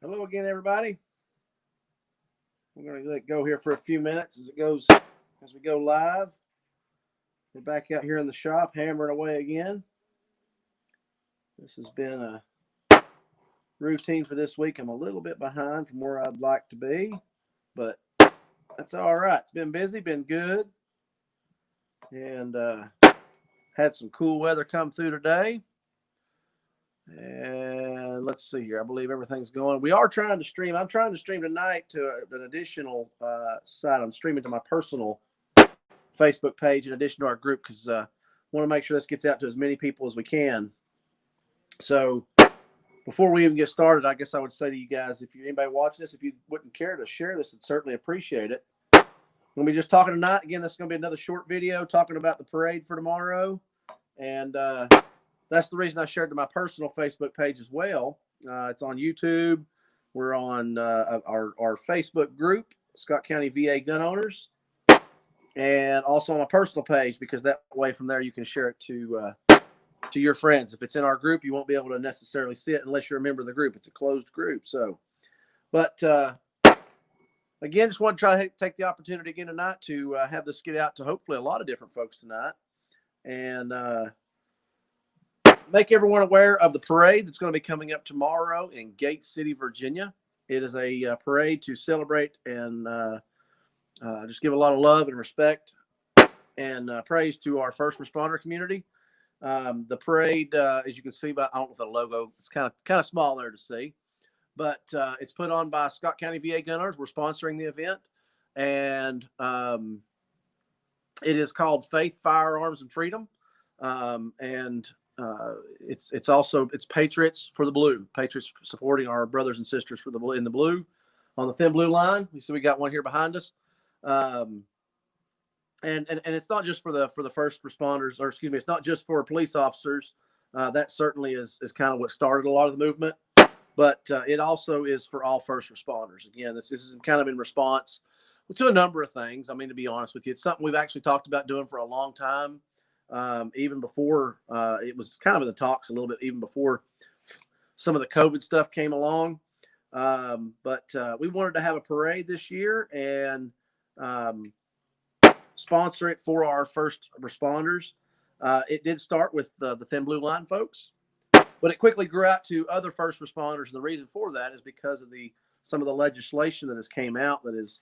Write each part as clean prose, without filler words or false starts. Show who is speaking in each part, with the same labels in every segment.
Speaker 1: Hello again, everybody. We're going to let go here for a few minutes as we go live. We're back out here in the shop, hammering away again. This has been a routine for this week. I'm a little bit behind from where I'd like to be, but that's all right. It's been busy, been good, and had some cool weather come through today. And let's see here. I believe everything's going. We are trying to stream. I'm trying to stream tonight to an additional site. I'm streaming to my personal Facebook page in addition to our group because I want to make sure this gets out to as many people as we can. So before we even get started, I guess I would say to you guys, if you're anybody watching this, if you wouldn't care to share this, I'd certainly appreciate it. We're going to be just talking tonight. Again, this is going to be another short video talking about the parade for tomorrow. And that's the reason I shared to my personal Facebook page as well. It's on YouTube. We're on our Facebook group, Scott County VA Gun Owners, and also on my personal page, because that way from there you can share it to your friends. If it's in our group, you won't be able to necessarily see it unless you're a member of the group. It's a closed group. So, but again, just want to try to take the opportunity again tonight to have this get out to hopefully a lot of different folks tonight, and make everyone aware of the parade that's going to be coming up tomorrow in Gate City, Virginia. It is a parade to celebrate and just give a lot of love and respect and praise to our first responder community. The parade, as you can see by, I don't know if the logo, it's kind of small there to see, but it's put on by Scott County VA Gun Owners. We're sponsoring the event, and it is called Faith, Firearms, and Freedom. It's also Patriots for the Blue. Patriots supporting our brothers and sisters for the blue in the blue on the thin blue line. You see, we got one here behind us. And it's not just for the first responders, or excuse me, it's not just for police officers. That certainly is kind of what started a lot of the movement, but it also is for all first responders. Again, this is kind of in response to a number of things. I mean, to be honest with you, it's something we've actually talked about doing for a long time. Even before it was kind of in the talks a little bit, even before some of the COVID stuff came along. But we wanted to have a parade this year and sponsor it for our first responders. It did start with the Thin Blue Line folks, but it quickly grew out to other first responders. And the reason for that is because of some of the legislation that has came out that is,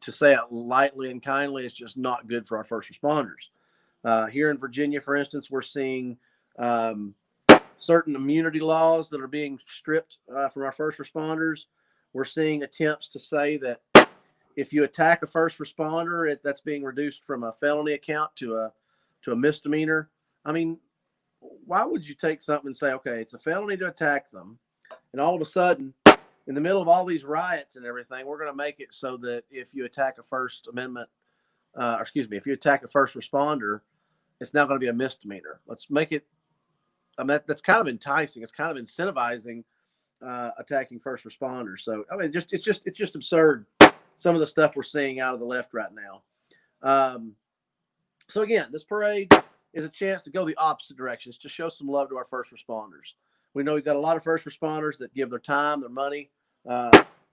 Speaker 1: to say it lightly and kindly, it's just not good for our first responders. Here in Virginia, for instance, we're seeing certain immunity laws that are being stripped from our first responders. We're seeing attempts to say that if you attack a first responder, that's being reduced from a felony account to a misdemeanor. I mean, why would you take something and say, okay, it's a felony to attack them, and all of a sudden, in the middle of all these riots and everything, we're going to make it so that if you attack a First Amendment, if you attack a first responder, it's now going to be a misdemeanor. Let's make it. I mean, that's kind of enticing. It's kind of incentivizing attacking first responders. So I mean, it's just absurd. Some of the stuff we're seeing out of the left right now. So again, this parade is a chance to go the opposite direction. It's to show some love to our first responders. We know we've got a lot of first responders that give their time, their money.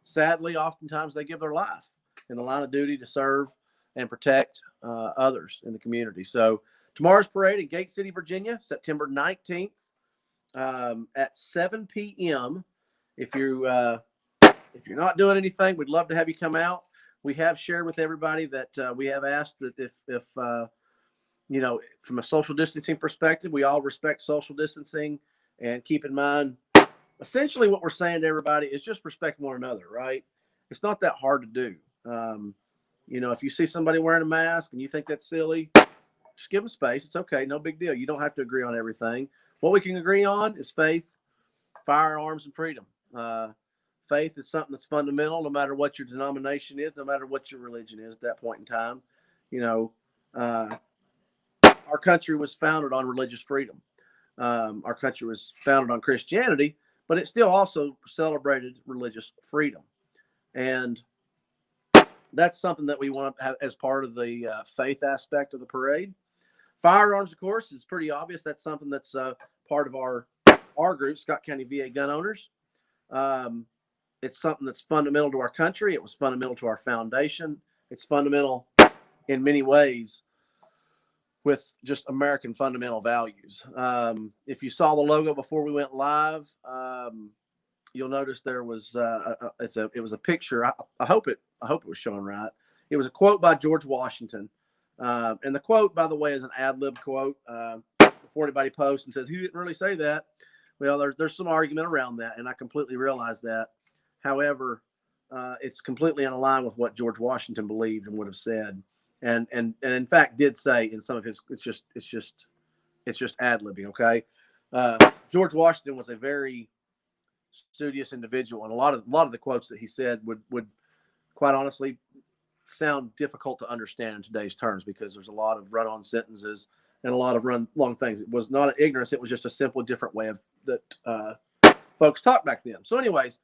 Speaker 1: Sadly, oftentimes they give their life in the line of duty to serve and protect others in the community. So tomorrow's parade in Gate City, Virginia, September 19th at 7 p.m. If you're not doing anything, we'd love to have you come out. We have shared with everybody that we have asked that if from a social distancing perspective, we all respect social distancing and keep in mind, essentially what we're saying to everybody is just respect one another, right? It's not that hard to do. If you see somebody wearing a mask and you think that's silly, just give them space. It's okay. No big deal. You don't have to agree on everything. What we can agree on is faith, firearms, and freedom. Faith is something that's fundamental, no matter what your denomination is, no matter what your religion is at that point in time. Our country was founded on religious freedom. Our country was founded on Christianity, but it still also celebrated religious freedom. And that's something that we want to have as part of the faith aspect of the parade. Firearms, of course, is pretty obvious. That's something that's part of our our group, Scott County VA Gun Owners. It's something that's fundamental to our country. It was fundamental to our foundation. It's fundamental in many ways with just American fundamental values. If you saw the logo before we went live, you'll notice there was it was a picture. I hope it was showing right. It was a quote by George Washington, and the quote, by the way, is an ad lib quote. Before anybody posts and says he didn't really say that, well, there's some argument around that, and I completely realize that. However, it's completely in line with what George Washington believed and would have said, and in fact did say in some of his. It's just ad libbing. Okay, George Washington was a very studious individual, and a lot of the quotes that he said would quite honestly sound difficult to understand in today's terms, because there's a lot of run-on sentences and a lot of long things. It was not an ignorance; it was just a simple, different way of that folks talked back then. So, anyways,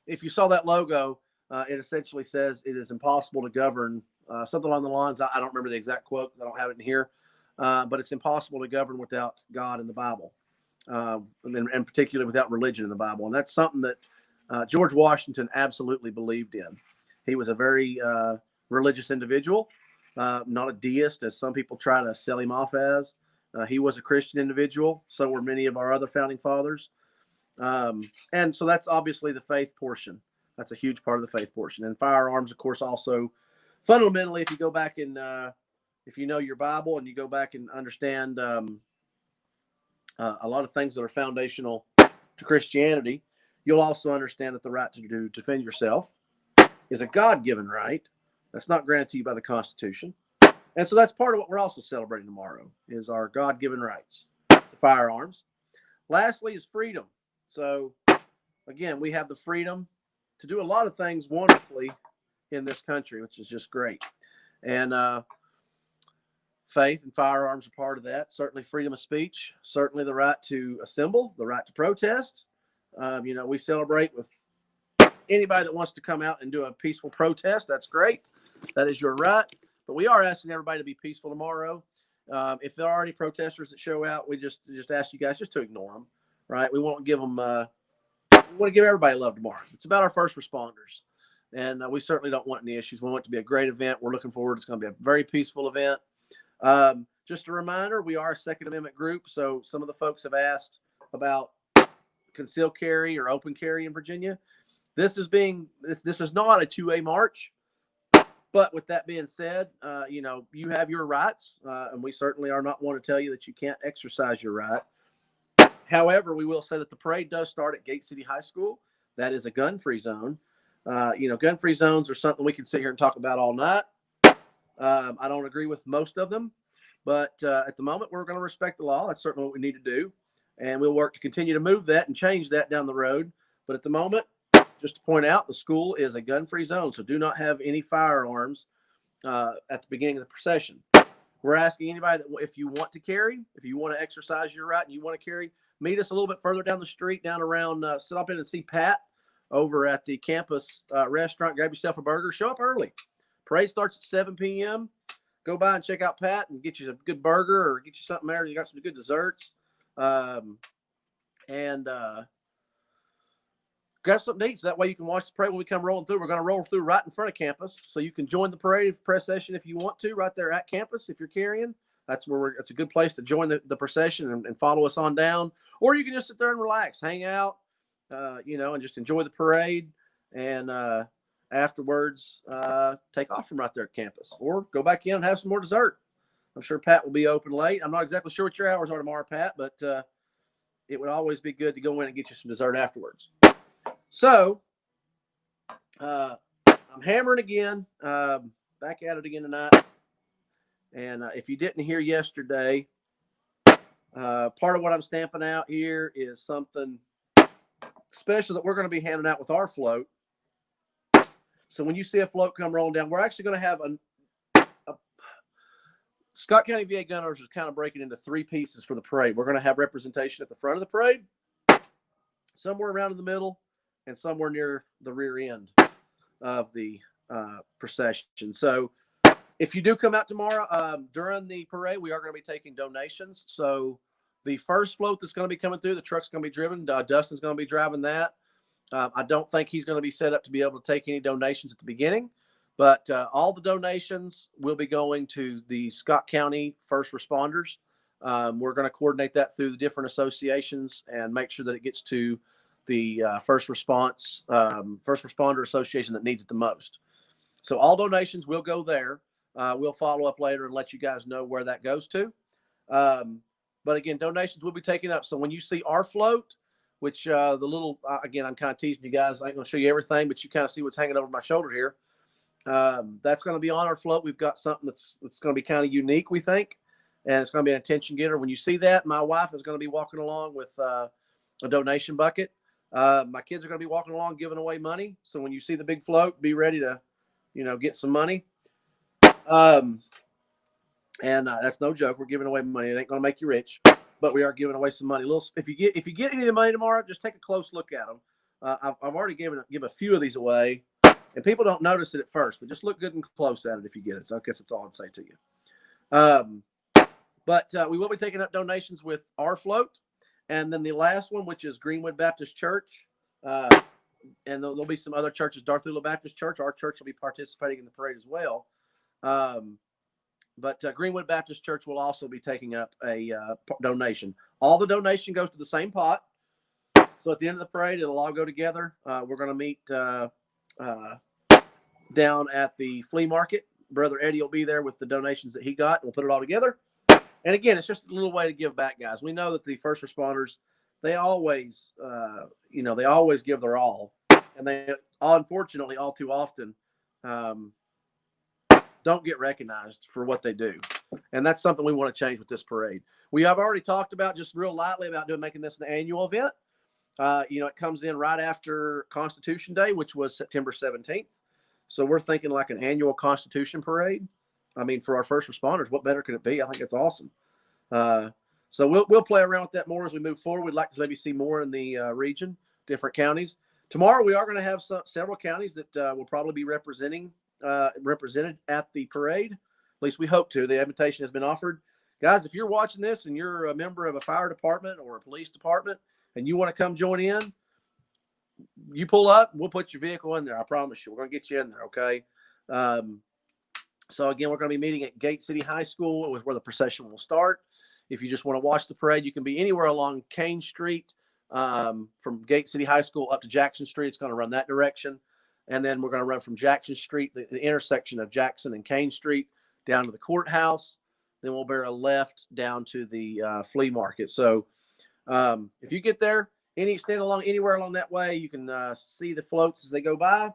Speaker 1: if you saw that logo, it essentially says it is impossible to govern, something along the lines. I don't remember the exact quote; I don't have it in here, but it's impossible to govern without God in the Bible, and particularly without religion in the Bible. And that's something that George Washington absolutely believed in. He was a very religious individual, not a deist, as some people try to sell him off as. He was a Christian individual. So were many of our other founding fathers. And so that's obviously the faith portion. That's a huge part of the faith portion. And firearms, of course, also fundamentally, if you go back and if you know your Bible and you go back and understand a lot of things that are foundational to Christianity, you'll also understand that the right to defend yourself is a God-given right. That's not granted to you by the Constitution. And so that's part of what we're also celebrating tomorrow is our God-given rights to firearms. Lastly is freedom. So, again, we have the freedom to do a lot of things wonderfully in this country, which is just great. And faith and firearms are part of that. Certainly freedom of speech, certainly the right to assemble, the right to protest. We celebrate with anybody that wants to come out and do a peaceful protest. That's great. That is your right. But we are asking everybody to be peaceful tomorrow. If there are any protesters that show out, we just ask you guys just to ignore them. Right? We won't give them. We want to give everybody love tomorrow. It's about our first responders, and we certainly don't want any issues. We want it to be a great event. We're looking forward. It's going to be a very peaceful event. Just a reminder, we are a Second Amendment group, so some of the folks have asked about concealed carry or open carry in Virginia. This is not a 2A march. But with that being said, you have your rights, and we certainly are not one to tell you that you can't exercise your right. However, we will say that the parade does start at Gate City High School. That is a gun-free zone. Gun-free zones are something we can sit here and talk about all night. I don't agree with most of them, but at the moment, we're going to respect the law. That's certainly what we need to do, and we'll work to continue to move that and change that down the road. But at the moment, just to point out, the school is a gun-free zone, so do not have any firearms at the beginning of the procession. We're asking anybody that if you want to carry, if you want to exercise your right and you want to carry, meet us a little bit further down the street, down around, stop in and see Pat over at the campus restaurant. Grab yourself a burger. Show up early. Parade starts at 7 p.m. Go by and check out Pat and get you a good burger or get you something there. You got some good desserts. Grab something to eat so that way you can watch the parade when we come rolling through. We're going to roll through right in front of campus, so you can join the parade procession if you want to, right there at campus. If you're carrying, that's it's a good place to join the procession and follow us on down. Or you can just sit there and relax, hang out, and just enjoy the parade. And afterwards, take off from right there at campus, or go back in and have some more dessert. I'm sure Pat will be open late. I'm not exactly sure what your hours are tomorrow, Pat, but it would always be good to go in and get you some dessert afterwards. So, I'm hammering again, back at it again tonight. And if you didn't hear yesterday, part of what I'm stamping out here is something special that we're going to be handing out with our float. So when you see a float come rolling down, we're actually going to have a Scott County VA Gun Owners is kind of breaking into three pieces for the parade. We're going to have representation at the front of the parade, somewhere around in the middle, and somewhere near the rear end of the procession. So if you do come out tomorrow, during the parade, we are going to be taking donations. So The first float that's going to be coming through, the truck's going to be driven. Dustin's going to be driving that. I don't think he's going to be set up to be able to take any donations at the beginning, but all the donations will be going to the Scott County first responders. We're going to coordinate that through the different associations and make sure that it gets to the first responder association that needs it the most. So all donations will go there. We'll follow up later and let you guys know where that goes to. But again, donations will be taken up. So when you see our float, which the little, again, I'm kind of teasing you guys. I ain't going to show you everything, but you kind of see what's hanging over my shoulder here. That's going to be on our float. We've got something that's going to be kind of unique, we think, and it's going to be an attention getter. When you see that, my wife is going to be walking along with a donation bucket. My kids are going to be walking along giving away money. So when you see the big float, be ready to, get some money. And that's no joke. We're giving away money. It ain't going to make you rich, but we are giving away some money. If you get any of the money tomorrow, just take a close look at them. I've already give a few of these away, and people don't notice it at first, but just look good and close at it if you get it. So I guess that's all I'd say to you. But we will be taking up donations with our float, and then the last one, which is Greenwood Baptist Church, and there'll be some other churches. Darthula Baptist Church, our church, will be participating in the parade as well. But Greenwood Baptist Church will also be taking up a donation. All the donation goes to the same pot. So at the end of the parade, it'll all go together. We're going to meet down at the flea market. Brother Eddie will be there with the donations that he got, and we'll put it all together. And again, it's just a little way to give back, guys. We know that the first responders, they always, they always give their all. And they, unfortunately, all too often, don't get recognized for what they do. And that's something we want to change with this parade. We have already talked about just real lightly about making this an annual event. It comes in right after Constitution Day, which was September 17th. So we're thinking like an annual Constitution parade. I mean, for our first responders, what better could it be? I think it's awesome. So we'll play around with that more as we move forward. We'd like to maybe see more in the region, different counties. Tomorrow, we are going to have several counties that will probably be represented at the parade. At least we hope to. The invitation has been offered. Guys, if you're watching this and you're a member of a fire department or a police department and you want to come join in, you pull up, we'll put your vehicle in there. I promise you. We're going to get you in there, okay? So, again, we're going to be meeting at Gate City High School, where the procession will start. If you just want to watch the parade, you can be anywhere along Kane Street from Gate City High School up to Jackson Street. It's going to run that direction. And then we're going to run from Jackson Street, the intersection of Jackson and Kane Street, down to the courthouse. Then we'll bear a left down to the flea market. So if you get there, anywhere along that way, you can see the floats as they go by,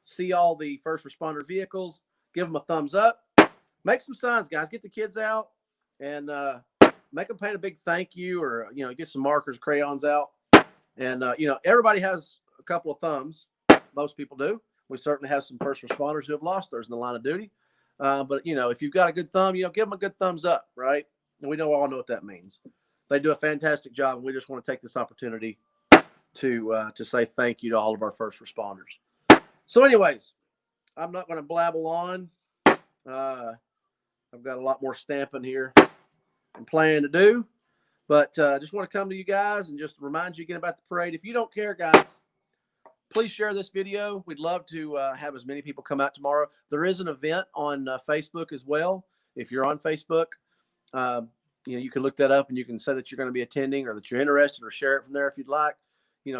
Speaker 1: see all the first responder vehicles, give them a thumbs up, make some signs, guys. Get the kids out and make them paint a big thank you, or get some markers, crayons out. And everybody has a couple of thumbs. Most people do. We certainly have some first responders who have lost theirs in the line of duty. But if you've got a good thumb, give them a good thumbs up, right? And we all know what that means. They do a fantastic job, and we just want to take this opportunity to say thank you to all of our first responders. So anyways, I'm not going to blabble on. I've got a lot more stamping here and planning to do. But just want to come to you guys and just remind you again about the parade. If you don't care, guys, please share this video. We'd love to have as many people come out tomorrow. There is an event on Facebook as well. If you're on Facebook, you can look that up and you can say that you're going to be attending or that you're interested, or share it from there if you'd like.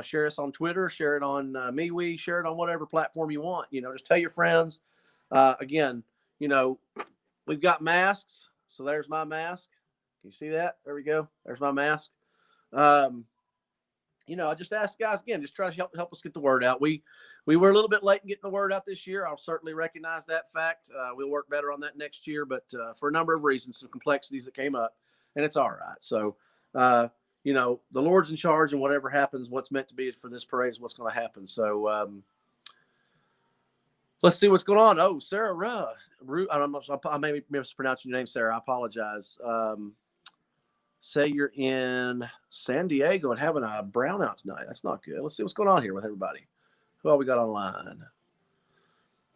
Speaker 1: Share us on Twitter, share it on MeWe, share it on whatever platform you want. Just tell your friends. Again, we've got masks. So there's my mask. Can you see that? There we go. There's my mask. I just ask guys again, just try to help us get the word out. We were a little bit late in getting the word out this year. I'll certainly recognize that fact. We'll work better on that next year, but for a number of reasons, some complexities that came up, and it's all right. So, the Lord's in charge, and whatever happens, what's meant to be for this parade is what's going to happen. So, let's see what's going on. Oh, Sarah I may be mispronouncing your name, Sarah. I apologize. Say you're in San Diego and having a brownout tonight. That's not good. Let's see what's going on here with everybody. Who all we got online?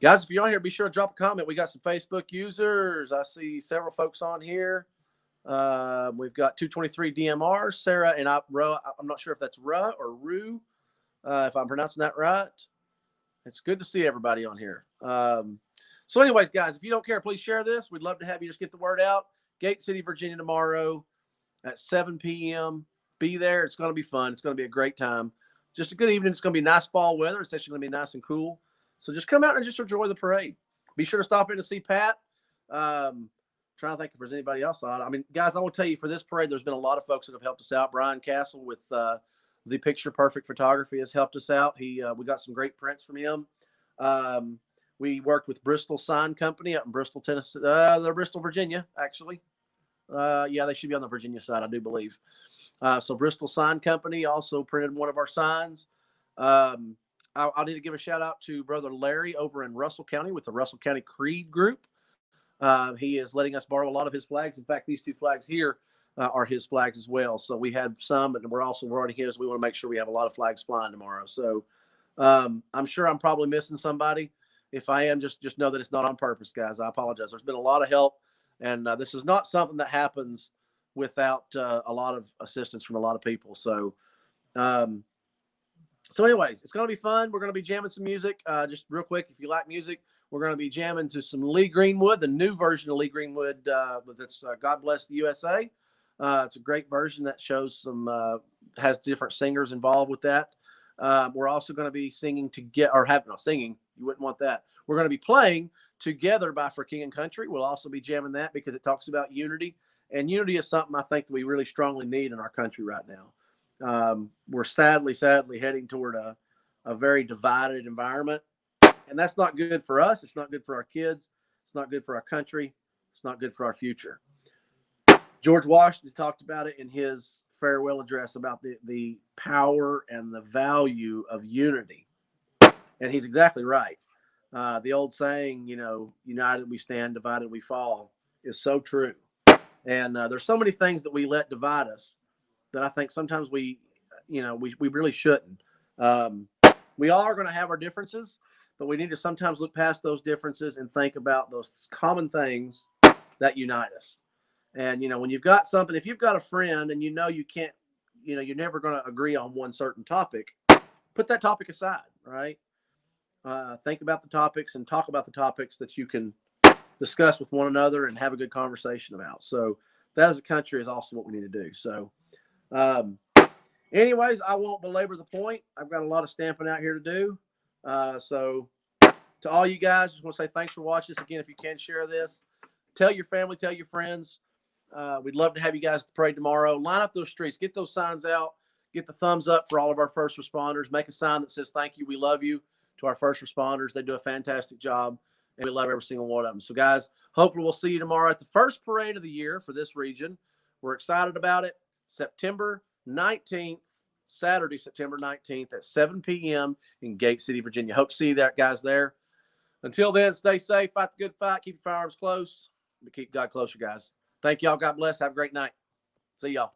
Speaker 1: Guys, if you're on here, be sure to drop a comment. We got some Facebook users. I see several folks on here. We've got 223 DMR, Sarah and I'm not sure if that's Ruh or Rue, if I'm pronouncing that right. It's good to see everybody on here. So anyways, guys, if you don't care, please share this. We'd love to have you just get the word out. Gate City, Virginia tomorrow at 7 p.m. Be there. It's going to be fun. It's going to be a great time. Just a good evening. It's going to be nice fall weather. It's actually going to be nice and cool. So just come out and just enjoy the parade. Be sure to stop in to see Pat. Trying to think if there's anybody else on. I mean, guys, I will tell you, for this parade, there's been a lot of folks that have helped us out. Brian Castle with the Picture Perfect Photography has helped us out. We got some great prints from him. We worked with Bristol Sign Company up in Bristol, Tennessee. They're Bristol, Virginia, actually. Yeah, they should be on the Virginia side, I do believe. So Bristol Sign Company also printed one of our signs. I need to give a shout out to Brother Larry over in Russell County with the Russell County Creed Group. He is letting us borrow a lot of his flags. In fact, these two flags here are his flags as well. So we had some, but we're also already his. We want to make sure we have a lot of flags flying tomorrow. So I'm sure I'm probably missing somebody. If I am, just know that it's not on purpose, guys. I apologize. There's been a lot of help, and this is not something that happens without a lot of assistance from a lot of people. So, anyways, it's going to be fun. We're going to be jamming some music. Just real quick, if you like music, we're going to be jamming to some Lee Greenwood, the new version of Lee Greenwood. That's God Bless the USA. It's a great version that shows some has different singers involved with that. We're also going to be singing singing. You wouldn't want that. We're going to be playing Together by For King and Country. We'll also be jamming that because it talks about unity, and unity is something I think that we really strongly need in our country right now. We're sadly heading toward a very divided environment, and that's not good for us. It's not good for our kids. It's not good for our country. It's not good for our future. George Washington talked about it in his farewell address about the power and the value of unity. And he's exactly right. The old saying, united we stand, divided we fall, is so true. And there's so many things that we let divide us that I think sometimes we really shouldn't. We all are going to have our differences, but we need to sometimes look past those differences and think about those common things that unite us. And, when you've got something, if you've got a friend and you can't, you're never going to agree on one certain topic, put that topic aside, right? Think about the topics and talk about the topics that you can discuss with one another and have a good conversation about. So that as a country is also what we need to do. So anyways, I won't belabor the point. I've got a lot of stamping out here to do. So to all you guys, just want to say thanks for watching this. Again, if you can share this, tell your family, tell your friends. We'd love to have you guys at the parade tomorrow. Line up those streets, get those signs out, get the thumbs up for all of our first responders. Make a sign that says, thank you, we love you, to our first responders. They do a fantastic job, and we love every single one of them. So, guys, hopefully we'll see you tomorrow at the first parade of the year for this region. We're excited about it. September 19th, Saturday, September 19th at 7 p.m. in Gate City, Virginia. Hope to see you there, guys, there. Until then, stay safe, fight the good fight, keep your firearms close, but keep God closer, guys. Thank y'all. God bless. Have a great night. See y'all.